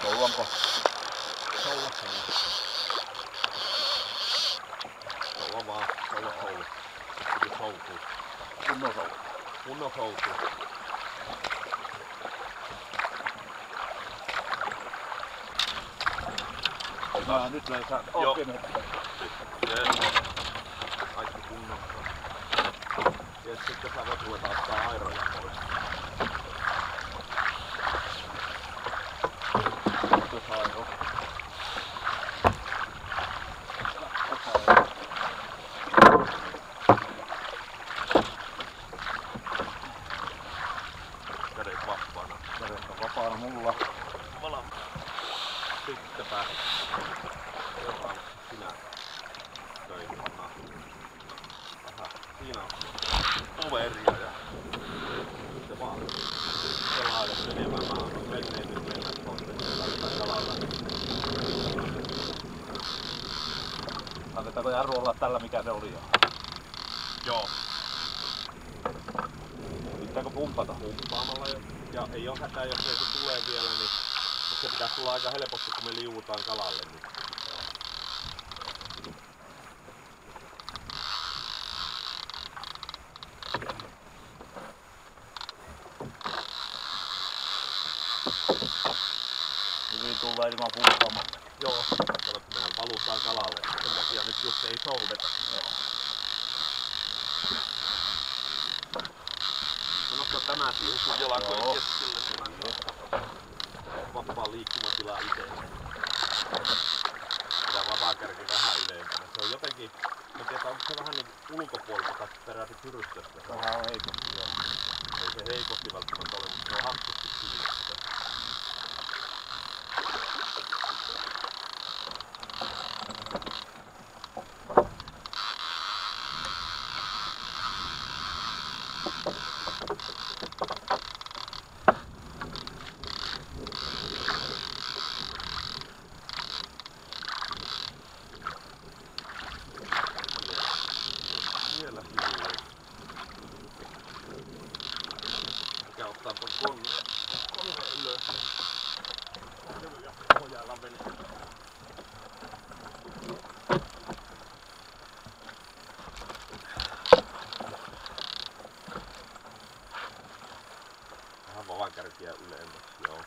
Soulanko? Soula vaan. Soula. Piti soutua. Kunnon soula. Kunnon soutua. Nyt löysää oikein höppää. Kaikki kunnossa. Ja sitten sä voit ruveta ottaa airoja pois. Airo. Kädet vapaana. Kädet on vapaana mulla. Sittenpä otan sinä töihin pannaan vähän siinä overia ja sitten vaan pelaadet menemään. Mä oon menneet nyt mennä tuonne kalalle. Annetaanko jarru olla tällä mikä se oli jo? Joo. Pitääkö pumpata? Pumpaamalla ja ei oo hätää jos ei se tulee vielä niin se pitäis tulla aika helposti kun me liuutaan kalalle nyt. Hyvin tulee ilman pumpaamatta. Joo, kato kun mehän valutaan kalalle. Sen takia nyt just ei soudeta. Joo. No nostaa tämä siihen sun jalakojen keskelle. Vapaa liikkumatilaa itselleen. Pitää vapaankärki vähän ylempänä. Se on jotenkin, en tiedä onko se vähän niin ulkopuolelta tai peräti pyrystöstä. Vähän on heikosti joo. Ei se heikosti välttämättä ole, mutta se on hassusti kiinni sitä. Vielä hiilee. Mikä ottaa ton koneen ylös. Ja ojalla vene. Vähän vavankärkiä ylemmäksi, joo.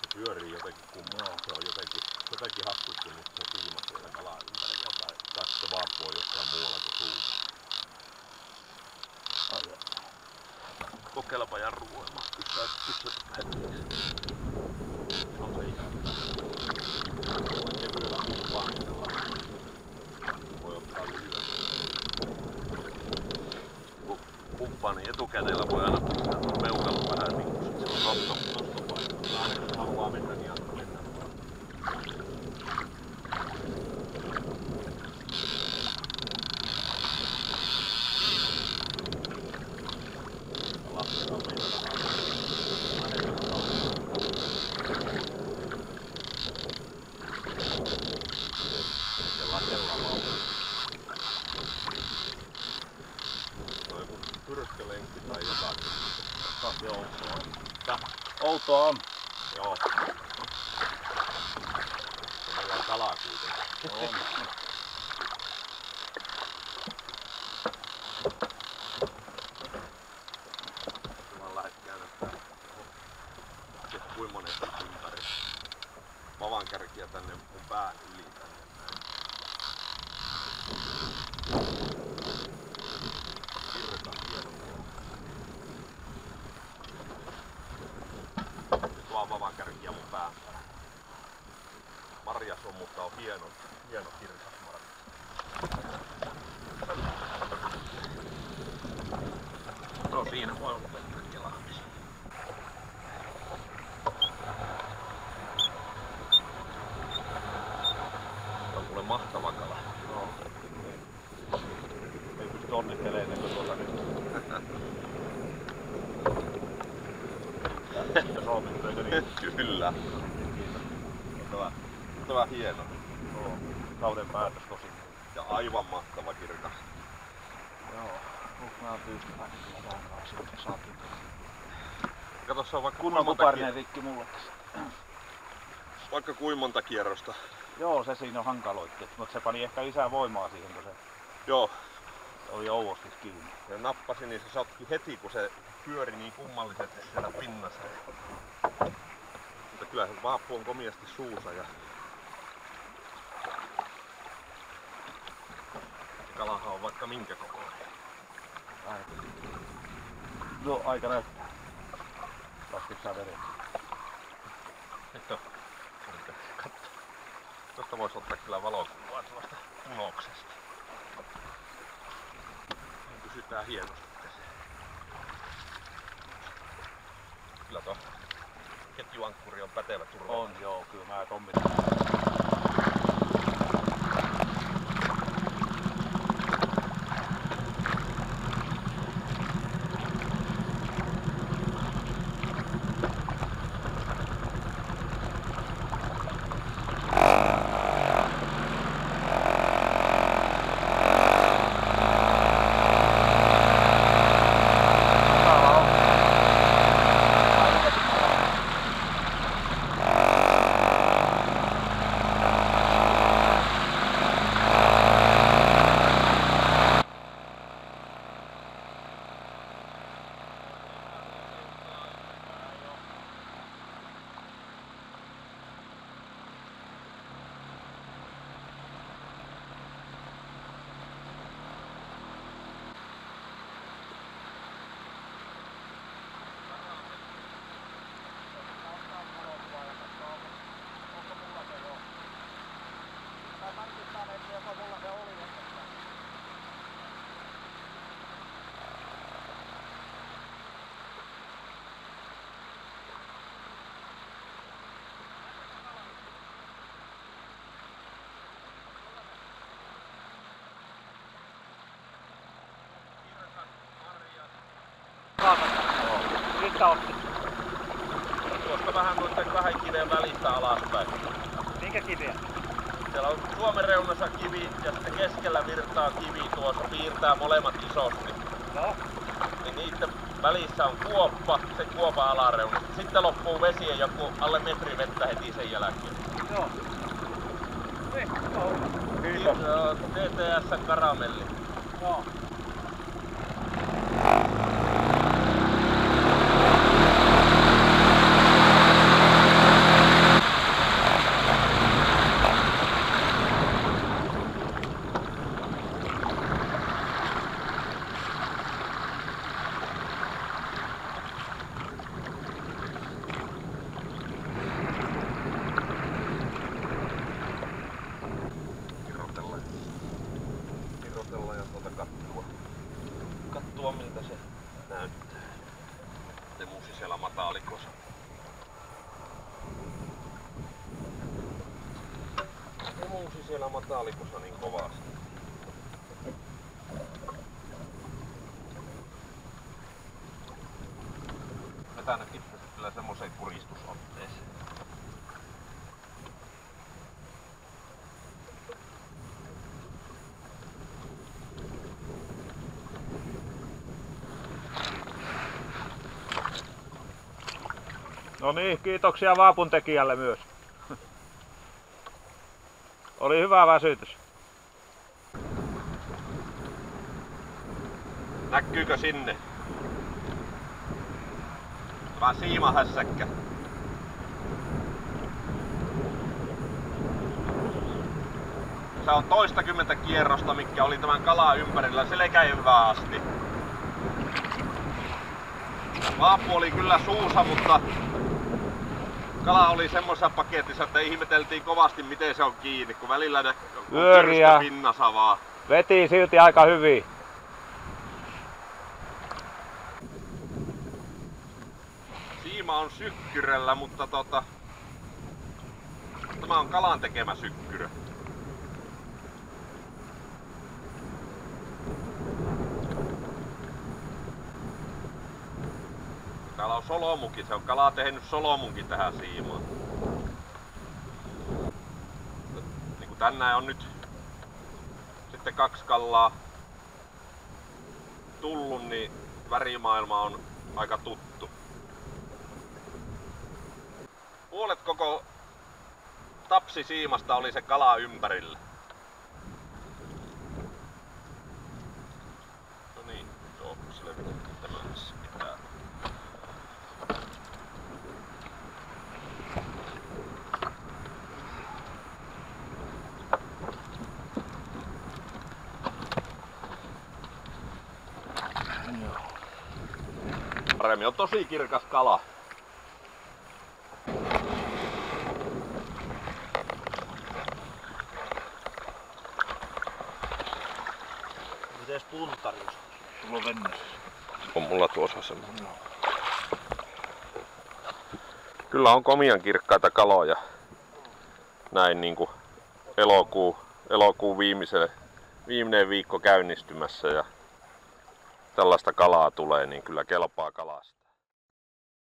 Se pyörii jotenkin kummaa. Se on jotenkin hassusti nyt se siima siellä kalaa ympärillä tai se vaapuu jossain muualla kuin suussa. Kokeilepa jarruvoimaa. Pystyt hetkeksi. On se ihan kevyellä pumpaamisella. Voi ottaa lyhyen. Kun pumppaa niin etukäteellä voi aina pistää tuon peukalla vähän niin kuin sit se on nostopaikka. Aina kun haluaa mennä niin antaa mennä. Pyrstölenkki tai jotakin. Joo. Outoa on. Joo. Se on kalaa kuitenkin. On. Mä lähdet käännättää. Kuinka monesti ympäri. Vavankärkiä tänne mun pään yli tänne näin. Virtaan hienoa. Nyt vaan vavankärkiä mun pään päällä. Marjas on, mutta on hieno kirkas marjas. No siinä voi olla kelaamista. On kuule mahtava kala. Joo. Ei pysty onnittelemaan ennen kuin tuota nyt. Ja Suomessa, eikö niin? Kyllä. Tämä hieno. Joo. Kauden päätös tosi. Ja aivan mahtava kirkas. Joo, mä oon tyytyväinen kyllä tähän kanssa, että saatiin. Kato, se on vaikka Kunnon kuinka kuparinen rikki mulle tässä. vaikka kuinka monta kierrosta. Joo, se siinä on hankaloitti, mutta se pani ehkä lisää voimaa siihen, kun se Joo, oli ouostis kiinni. se nappasi, niin se sotki heti, kun se pyöri niin kummallisesti siellä pinnassa. Mutta kyllä se vaappu on komiasti suussa ja kalahan on vaikka minkä kokoinen. No, aika näyttää. Lasketko sä veret? Että katso. Tuosta voisi ottaa kyllä valokuvaa tuosta unoksesta. Niin pysytään hienosti tässä. Kyllä tuo ketjuankkuri on pätevä turva. On joo, kyllä mä kombitaan. Mistä otti? Tuosta vähän noitten 2 kiven välistä alaspäin. Minkä kiviä? Siellä on Suomen reunassa kivi ja sitten keskellä virtaa kivi tuossa, piirtää molemmat isosti. No. Niin niiden välissä on kuoppa, se kuopan alareuna. Sitten loppuu vesi ja joku alle metri vettä heti sen jälkeen. Joo. Kiitos. TTS karamelli. Joo. Irrotella ja kattua miltä se näyttää. Temusi siellä mataalikossa. Temusi siellä mataalikossa niin kovasti. Vetänä kippusi kyllä semmoiseen kuristusotteeseen. No niin, kiitoksia vaapuntekijälle myös. Oli hyvä väsytys. Näkyykö sinne? Vähän siimahässäkkä. Se on toistakymmentä kierrosta, mikä oli tämän kalan ympärillä selkäjyvään asti. Vaappu oli kyllä suussa, mutta kala oli semmoisessa paketissa, että ihmeteltiin kovasti miten se on kiinni, kun välillä ne Pyöriä. pinnassa vaan. Veti silti aika hyvin. Siima on sykkyrellä, mutta tämä on kalan tekemä sykkyrö. Täällä on solomukin, se on kala tehnyt solomunkin tähän siimaan. Niin kuin tänään on nyt nyt 2 kallaa tullut, niin värimaailma on aika tuttu. Puolet koko tapsisiimasta oli se kala ympärillä. No niin, joo, selvitettiin tämä missä pitää. Paremmin on tosi kirkas kala. Mites puntarista? Sulla on veneessä. On mulla tuossa semmoinen. Kyllä on komian kirkkaita kaloja. Näin niinku elokuun viimeinen viikko käynnistymässä ja tällaista kalaa tulee, niin kyllä kelpaa kalasta.